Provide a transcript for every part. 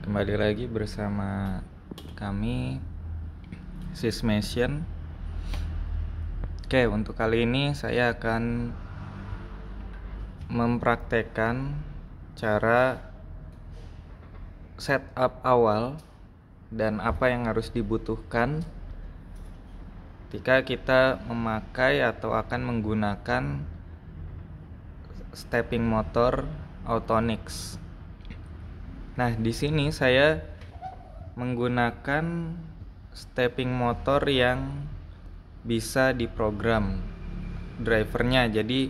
Kembali lagi bersama kami Sysmation. Oke, untuk kali ini saya akan mempraktekkan cara setup awal dan apa yang harus dibutuhkan ketika kita memakai atau akan menggunakan stepping motor Autonix. Nah, di sini saya menggunakan stepping motor yang bisa diprogram drivernya. Jadi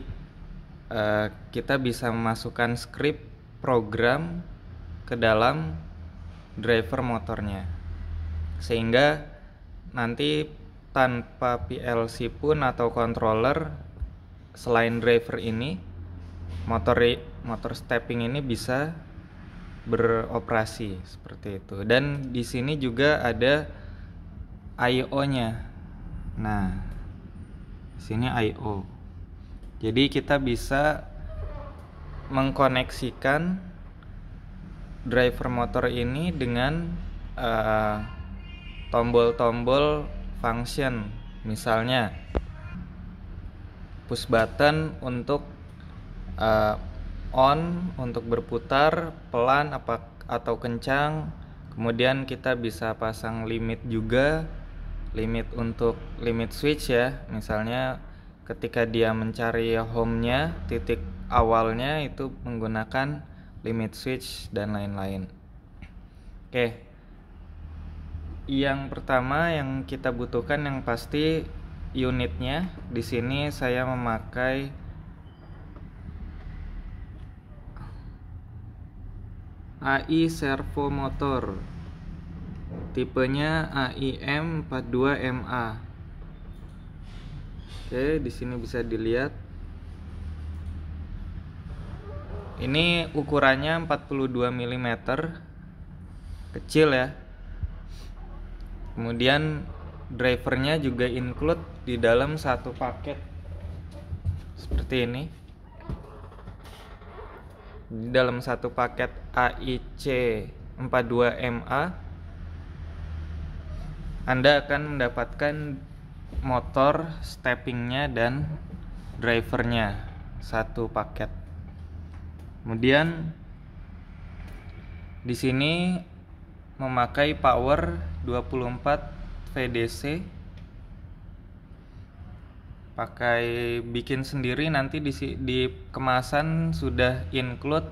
kita bisa memasukkan script program ke dalam driver motornya, sehingga nanti tanpa PLC pun atau controller selain driver ini, motor stepping ini bisa beroperasi seperti itu. Dan di sini juga ada I/O-nya. Nah, di sini I/O. Jadi kita bisa mengkoneksikan driver motor ini dengan tombol-tombol function. Misalnya push button untuk on untuk berputar pelan atau kencang. Kemudian kita bisa pasang limit juga, limit untuk limit switch ya. Misalnya ketika dia mencari home-nya, titik awalnya itu menggunakan limit switch dan lain-lain. Oke. Yang pertama yang kita butuhkan yang pasti unitnya. Di sini saya memakai AI servo motor, tipenya AIM 42MA. Oke, di sini bisa dilihat. Ini ukurannya 42 mm, kecil ya. Kemudian drivernya juga include di dalam satu paket seperti ini. Di dalam satu paket AIC 42MA Anda akan mendapatkan motor steppingnya dan drivernya satu paket. Kemudian di sini memakai power 24 VDC. Pakai bikin sendiri, nanti di kemasan sudah include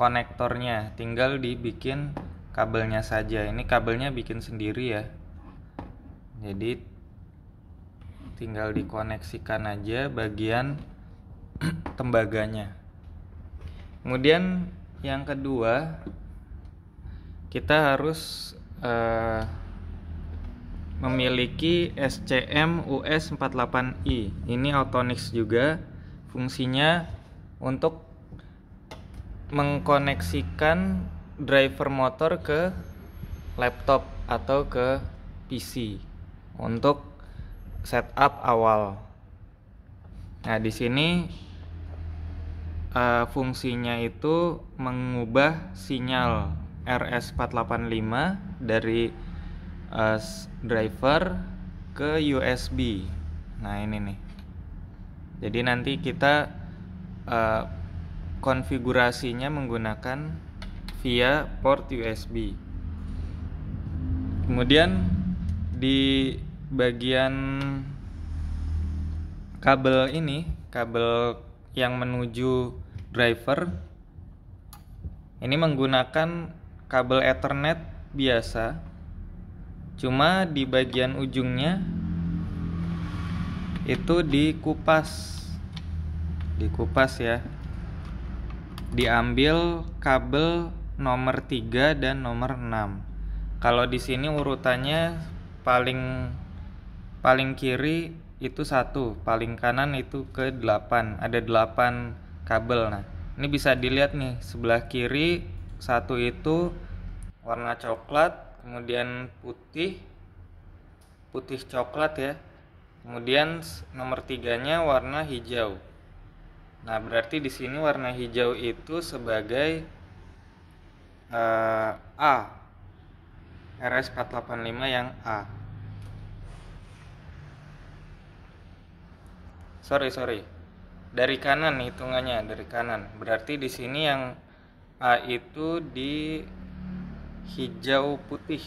konektornya, tinggal dibikin kabelnya saja. Ini kabelnya bikin sendiri ya, jadi tinggal dikoneksikan aja bagian tembaganya. Kemudian yang kedua, kita harus memiliki SCM US48i. Ini Autonix juga, fungsinya untuk mengkoneksikan driver motor ke laptop atau ke PC untuk setup awal. Nah, di sini fungsinya itu mengubah sinyal RS485 dari driver ke USB. Nah, ini nih. Jadi nanti kita konfigurasinya menggunakan via port USB. Kemudian di bagian kabel ini, kabel yang menuju driver ini menggunakan kabel Ethernet biasa, cuma di bagian ujungnya itu dikupas ya, diambil kabel nomor 3 dan nomor 6. Kalau di sini urutannya paling kiri itu 1, paling kanan itu ke 8. Ada 8 kabel. Nah, ini bisa dilihat nih, sebelah kiri 1 itu warna coklat, kemudian putih coklat ya. Kemudian nomor 3-nya warna hijau. Nah, berarti di sini warna hijau itu sebagai A, RS485 yang A. Sorry. Dari kanan hitungannya, dari kanan. Berarti di sini yang A itu di hijau putih.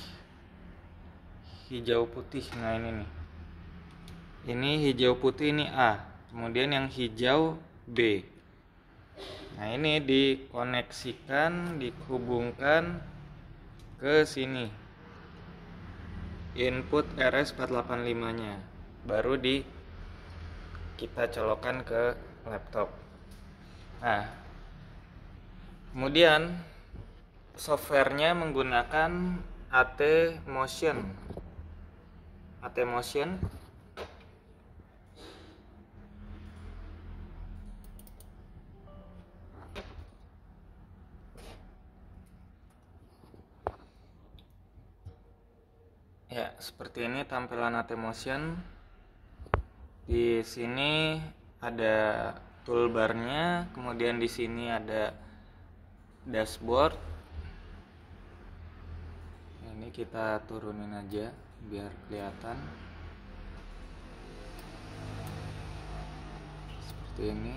Hijau putih. Nah, ini nih. Ini hijau putih, ini A. Kemudian yang hijau B. Nah, ini dikoneksikan, dihubungkan ke sini. Input RS485-nya. Baru kita colokkan ke laptop. Nah, kemudian softwarenya menggunakan AT Motion. AT Motion ya, seperti ini tampilan AT Motion. Di sini ada toolbarnya, kemudian di sini ada dashboard. Ini kita turunin aja biar kelihatan. Seperti ini.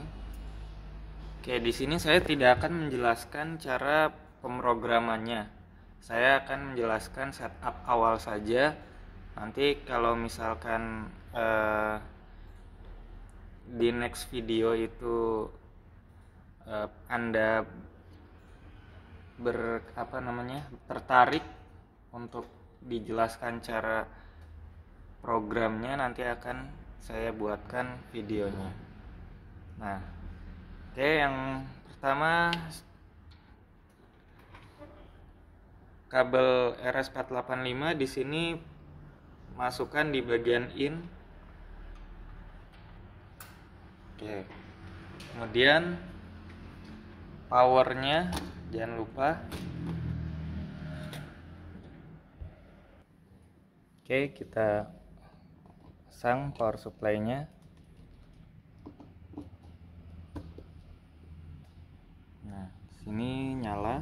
Oke, di sini saya tidak akan menjelaskan cara pemrogramannya. Saya akan menjelaskan setup awal saja. Nanti kalau misalkan di next video itu Anda tertarik untuk dijelaskan cara programnya, nanti akan saya buatkan videonya. Nah, oke, yang pertama kabel RS485 di sini masukkan di bagian in. Oke. Kemudian powernya jangan lupa. Oke, kita pasang power supply-nya. Nah, sini nyala.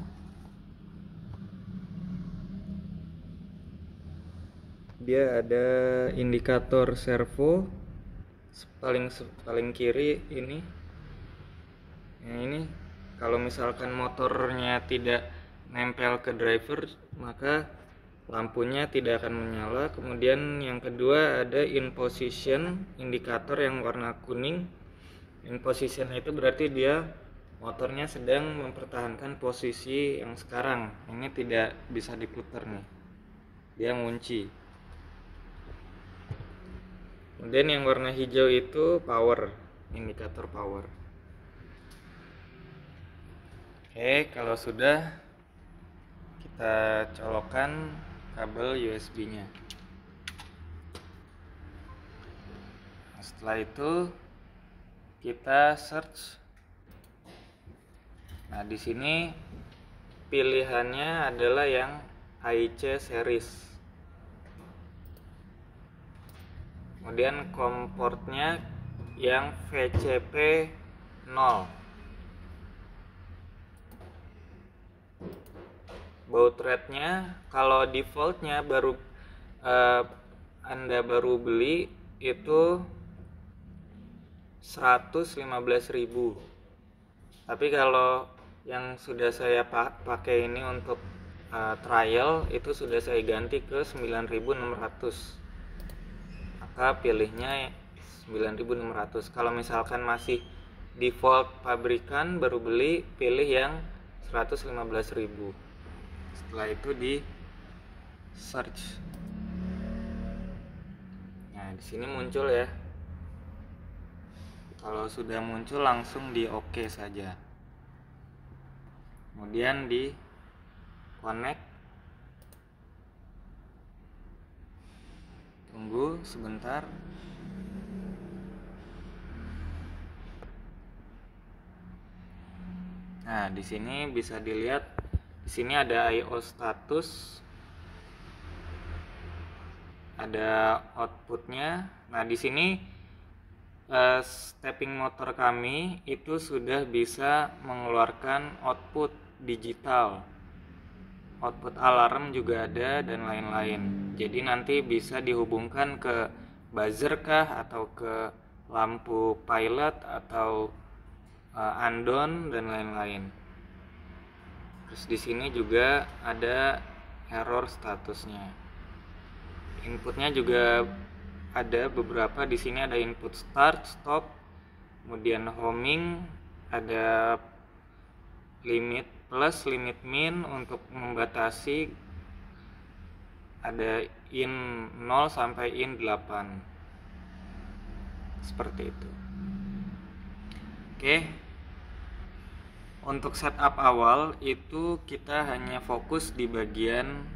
Dia ada indikator servo paling kiri ini. Yang ini kalau misalkan motornya tidak nempel ke driver, maka lampunya tidak akan menyala. Kemudian yang kedua ada in position, indikator yang warna kuning. In position itu berarti dia motornya sedang mempertahankan posisi yang sekarang. Ini tidak bisa diputar nih, dia ngunci. Kemudian yang warna hijau itu power, indikator power. Oke, kalau sudah, kita colokkan kabel USB-nya. Setelah itu kita search. Nah, di sini pilihannya adalah yang IC series. Kemudian komportnya yang VCP 0. Baud rate-nya kalau defaultnya Anda baru beli itu 115.000. Tapi kalau yang sudah saya pakai ini untuk trial itu sudah saya ganti ke 9.600. Maka pilihnya 9.600. Kalau misalkan masih default pabrikan baru beli, pilih yang 115.000. Setelah itu di search. Nah, di sini muncul ya. Kalau sudah muncul langsung di OK saja. Kemudian di connect. Tunggu sebentar. Nah, di sini bisa dilihat, di sini ada I/O status, ada outputnya. Nah, di sini stepping motor kami itu sudah bisa mengeluarkan output digital. output alarm juga ada, dan lain-lain. Jadi nanti bisa dihubungkan ke buzzer kah, atau ke lampu pilot, atau andon, dan lain-lain. Terus di sini juga ada error statusnya. Inputnya juga ada beberapa. Di sini ada input start, stop, kemudian homing, ada limit plus, limit min untuk membatasi, ada in 0 sampai in 8. Seperti itu. Oke. Untuk setup awal itu kita hanya fokus di bagian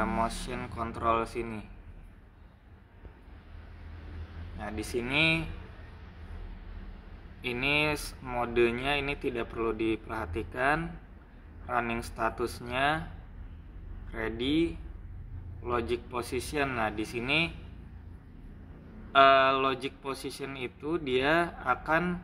motion control sini. Nah, di sini ini modenya ini tidak perlu diperhatikan. Running statusnya ready, logic position. Nah, di sini logic position itu dia akan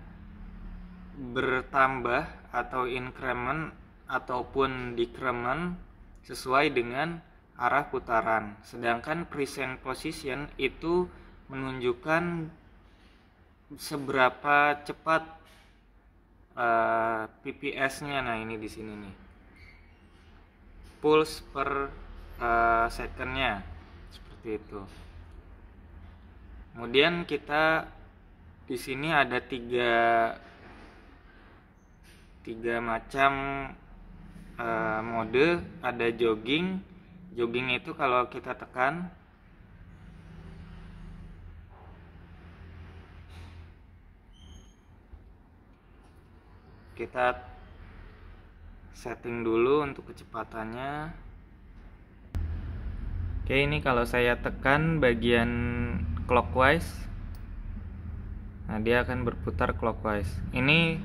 bertambah atau increment ataupun decrement sesuai dengan arah putaran. Sedangkan present position itu menunjukkan seberapa cepat PPS-nya. Nah, ini di sini nih. Pulse per second-nya. Seperti itu. Kemudian kita di sini ada tiga macam mode. Ada jogging. Jogging itu kalau kita tekan kita setting dulu untuk kecepatannya. Oke, ini kalau saya tekan bagian clockwise, nah dia akan berputar clockwise. Ini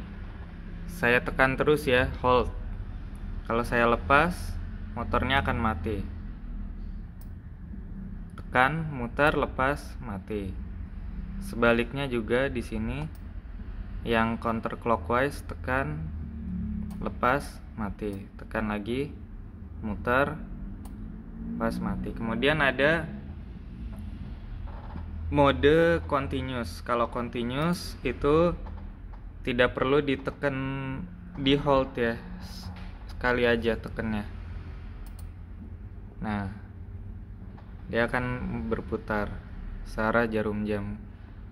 saya tekan terus ya, hold. Kalau saya lepas, motornya akan mati. Tekan, muter, lepas, mati. Sebaliknya juga di sini, yang counter clockwise, tekan, lepas, mati. Tekan lagi, muter, lepas, mati. Kemudian ada mode continuous. Kalau continuous itu tidak perlu ditekan, di hold ya, sekali aja tekannya. Nah, dia akan berputar searah jarum jam.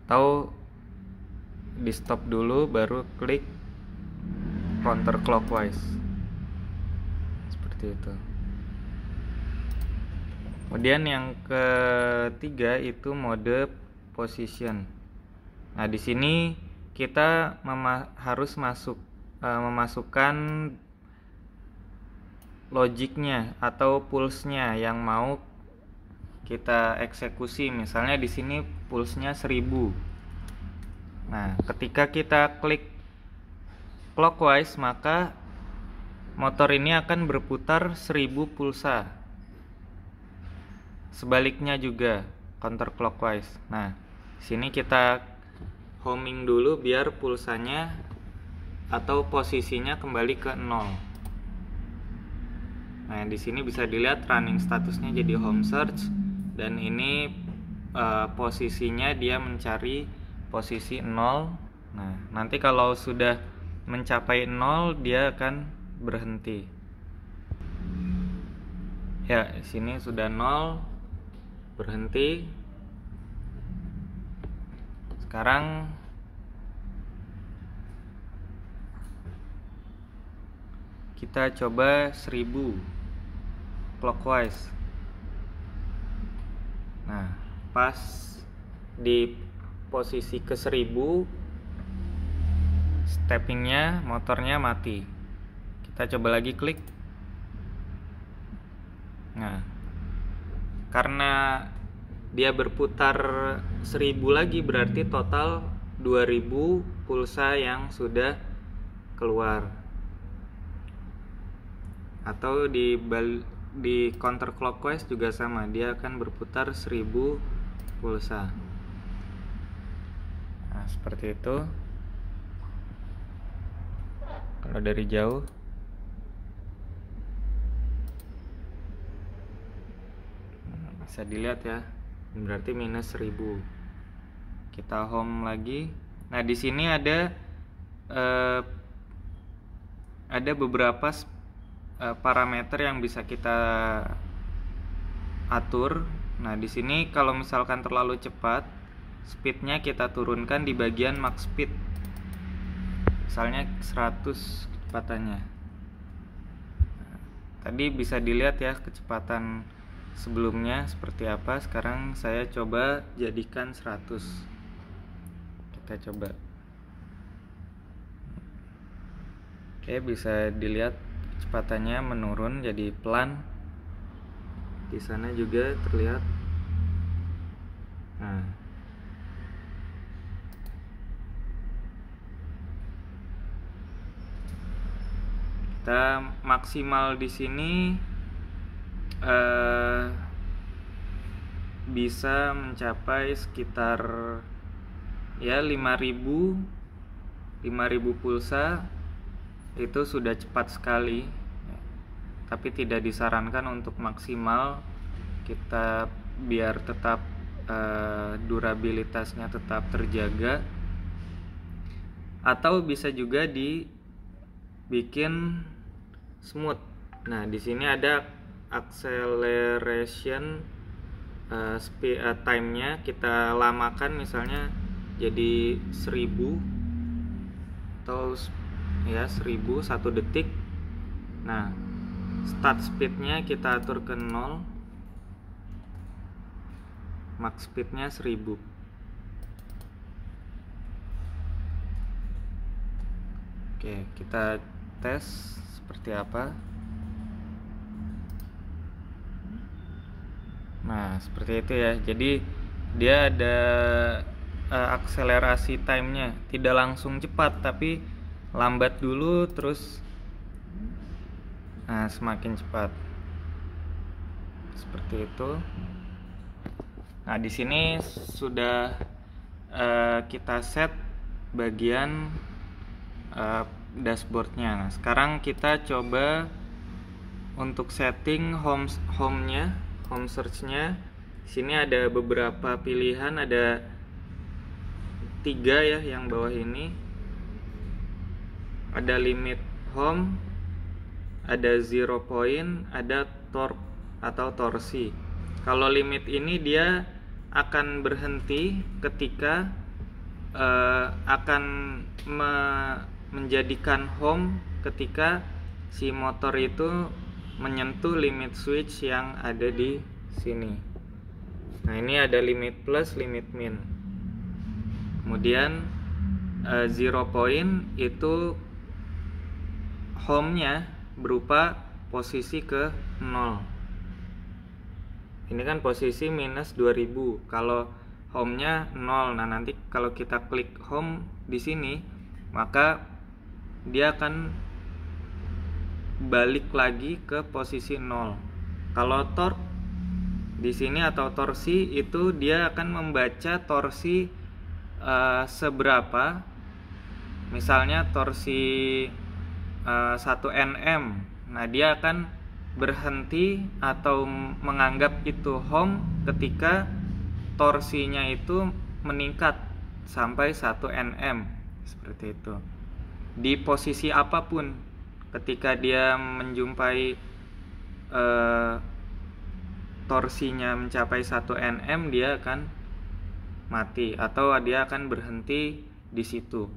Tahu di stop dulu baru klik counter clockwise. Seperti itu. Kemudian yang ketiga itu mode position. Nah, di sini kita harus memasukkan logiknya atau pulse-nya yang mau kita eksekusi. Misalnya di sini pulse-nya 1000. Nah, ketika kita klik clockwise, maka motor ini akan berputar 1000 pulsa. Sebaliknya juga counter clockwise. Nah, sini kita homing dulu biar pulsanya atau posisinya kembali ke 0. Nah, di sini bisa dilihat running statusnya jadi home search, dan ini posisinya dia mencari posisi 0. Nah, nanti kalau sudah mencapai 0 dia akan berhenti. Ya, sini sudah 0, berhenti. Sekarang kita coba 1000 clockwise. Nah, pas di posisi ke 1000 steppingnya motornya mati. Kita coba lagi klik. Nah, karena dia berputar 1000 lagi, berarti total 2000 pulsa yang sudah keluar. Atau di counter clockwise juga sama, dia akan berputar 1000 pulsa. Nah, seperti itu. Kalau dari jauh. Bisa dilihat ya, berarti minus 1000. Kita home lagi. Nah di sini ada beberapa parameter yang bisa kita atur. Nah di sini kalau misalkan terlalu cepat, speednya kita turunkan di bagian max speed, misalnya 100 kecepatannya. Tadi bisa dilihat ya kecepatan sebelumnya seperti apa. Sekarang saya coba jadikan 100. Kita coba. Oke, bisa dilihat kecepatannya menurun jadi pelan. Di sana juga terlihat. Nah, kita maksimal di sini bisa mencapai sekitar ya 5000 pulsa. Itu sudah cepat sekali, tapi tidak disarankan untuk maksimal. Kita biar tetap durabilitasnya tetap terjaga, atau bisa juga dibikin smooth. Nah di sini ada acceleration time-nya, kita lamakan misalnya jadi 1000 atau ya 1000 1 detik. Nah start speednya kita atur ke 0, max speednya 1000. Oke, kita tes seperti apa. Nah seperti itu ya, jadi dia ada akselerasi time-nya, tidak langsung cepat tapi lambat dulu terus semakin cepat seperti itu. Nah di sini sudah kita set bagian dashboardnya. Nah sekarang kita coba untuk setting home-nya, home search-nya. Di sini ada beberapa pilihan, ada 3 ya yang bawah ini. Ada limit home, ada 0 point, ada torque atau torsi. Kalau limit ini dia akan berhenti ketika akan menjadikan home ketika si motor itu menyentuh limit switch yang ada di sini. Nah ini ada limit plus, limit min. Kemudian 0 point itu home-nya berupa posisi ke 0. Ini kan posisi minus 2000. Kalau home-nya 0. Nah, nanti kalau kita klik home di sini, maka dia akan balik lagi ke posisi 0. Kalau torque di sini atau torsi itu dia akan membaca torsi seberapa. Misalnya torsi 1 Nm. Nah, dia akan berhenti atau menganggap itu home ketika torsinya itu meningkat sampai 1 Nm. Seperti itu. Di posisi apapun ketika dia menjumpai torsinya mencapai 1 Nm, dia akan mati atau dia akan berhenti di situ.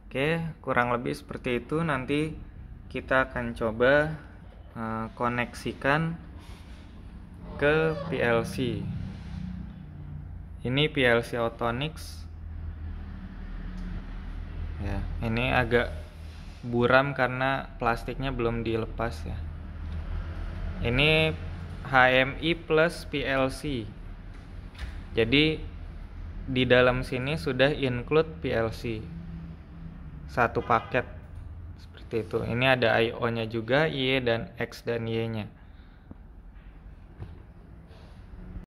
Oke, kurang lebih seperti itu. Nanti kita akan coba koneksikan ke PLC. Ini PLC Autonix. Ya, ini agak buram karena plastiknya belum dilepas ya. Ini HMI plus PLC. Jadi di dalam sini sudah include PLC. Satu paket seperti itu. Ini ada I/O-nya juga, Y dan X dan Y-nya.